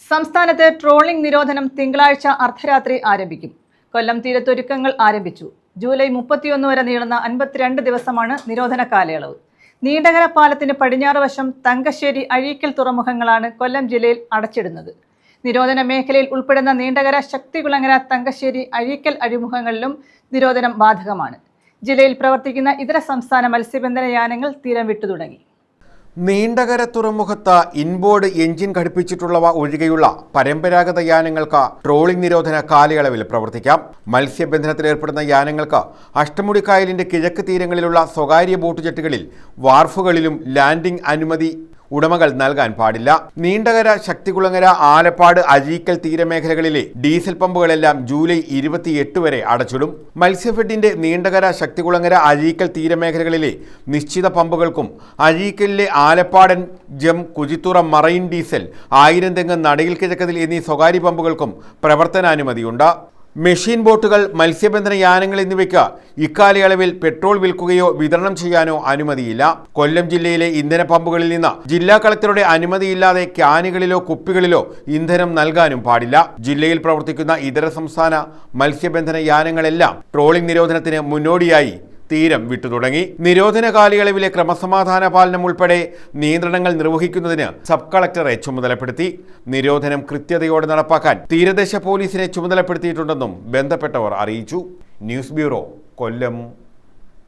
സംസ്ഥാനത്ത് ട്രോളിംഗ് നിരോധനം തിങ്കളാഴ്ച അർദ്ധരാത്രി ആരംഭിക്കും. കൊല്ലം തീരത്തൊരുക്കങ്ങൾ ആരംഭിച്ചു. ജൂലൈ 31 വരെ നീളുന്ന 52 ദിവസമാണ് നിരോധന കാലയളവ്. നീണ്ടകര പാലത്തിന് പടിഞ്ഞാറ് വശം തങ്കശ്ശേരി, അഴീക്കൽ തുറമുഖങ്ങളാണ് കൊല്ലം ജില്ലയിൽ അടച്ചിടുന്നത്. നിരോധന മേഖലയിൽ ഉൾപ്പെടുന്ന നീണ്ടകര, ശക്തികുളങ്ങര, തങ്കശ്ശേരി, അഴീക്കൽ അഴിമുഖങ്ങളിലും നിരോധനം ബാധകമാണ്. ജില്ലയിൽ പ്രവർത്തിക്കുന്ന ഇതര സംസ്ഥാന മത്സ്യബന്ധന യാനങ്ങൾ തീരം വിട്ടു തുടങ്ങി. നീണ്ടകര തുറമുഖത്ത് ഇൻബോർഡ് എഞ്ചിൻ ഘടിപ്പിച്ചിട്ടുള്ളവ ഒഴികെയുള്ള പരമ്പരാഗത യാനങ്ങൾക്ക് ട്രോളിംഗ് നിരോധന കാലയളവിൽ പ്രവർത്തിക്കാം. മത്സ്യബന്ധനത്തിലേർപ്പെടുന്ന യാനങ്ങൾക്ക് അഷ്ടമുടിക്കായലിന്റെ കിഴക്ക് തീരങ്ങളിലുള്ള സ്വകാര്യ ബോട്ട് ജെട്ടുകളിൽ, വാർഫുകളിലും ലാൻഡിംഗ് അനുമതി ഉടമകൾ നൽകാൻ പാടില്ല. നീണ്ടകര, ശക്തികുളങ്ങര, ആലപ്പാട്, അഴീക്കൽ തീരമേഖലകളിലെ ഡീസൽ പമ്പുകളെല്ലാം ജൂലൈ 28 വരെ അടച്ചിടും. മത്സ്യഫെഡിന്റെ നീണ്ടകര, ശക്തികുളങ്ങര, അഴീക്കൽ തീരമേഖലകളിലെ നിശ്ചിത പമ്പുകൾക്കും അഴീക്കലിലെ ആലപ്പാടൻ ജം, കുജിത്തുറ മറൈൻ ഡീസൽ, 1000 തെങ്ങ്, നടയിൽ കിഴക്കതിൽ എന്നീ സ്വകാര്യ പമ്പുകൾക്കും പ്രവർത്തനാനുമതിയുണ്ട്. മെഷീൻ ബോട്ടുകൾ, മത്സ്യബന്ധന യാനങ്ങൾ എന്നിവയ്ക്ക് ഇക്കാലയളവിൽ പെട്രോൾ വിൽക്കുകയോ വിതരണം ചെയ്യാനോ അനുമതിയില്ല. കൊല്ലം ജില്ലയിലെ ഇന്ധന പമ്പുകളിൽ നിന്ന് ജില്ലാ കളക്ടറുടെ അനുമതിയില്ലാതെ ക്യാനുകളിലോ കുപ്പികളിലോ ഇന്ധനം നൽകാനും പാടില്ല. ജില്ലയിൽ പ്രവർത്തിക്കുന്ന ഇതര സംസ്ഥാന മത്സ്യബന്ധന യാനങ്ങളെല്ലാം ട്രോളിംഗ് നിരോധനത്തിന് മുന്നോടിയായി തീരം വിട്ടു തുടങ്ങി. നിരോധന കാലയളവിലെ ക്രമസമാധാന പാലനം ഉൾപ്പെടെ നിയന്ത്രണങ്ങൾ നിർവഹിക്കുന്നതിന് സബ് കളക്ടറെ ചുമതലപ്പെടുത്തി. നിരോധനം കൃത്യതയോടെ നടപ്പാക്കാൻ തീരദേശ പോലീസിനെ ചുമതലപ്പെടുത്തിയിട്ടുണ്ടെന്നും ബന്ധപ്പെട്ടവർ അറിയിച്ചു. ന്യൂസ് ബ്യൂറോ, കൊല്ലം.